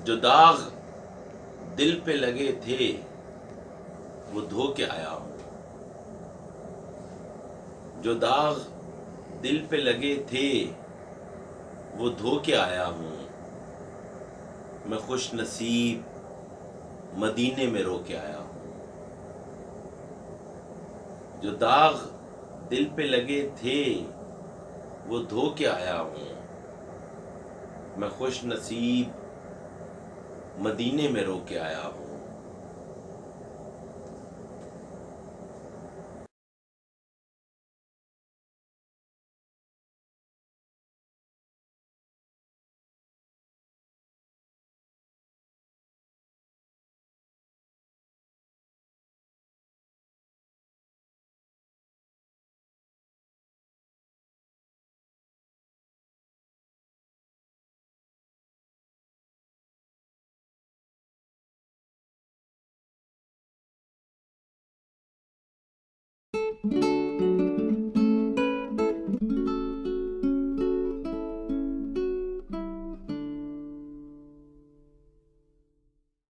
जो दाग दिल पे लगे थे वो धो के आया हूँ। जो दाग दिल पे लगे थे वो धो के आया हूँ। मैं खुश नसीब मदीने में रो के आया हूँ। जो दाग दिल पे लगे थे वो धो के आया हूँ। मैं खुश नसीब मदीने में रो के आया हूँ।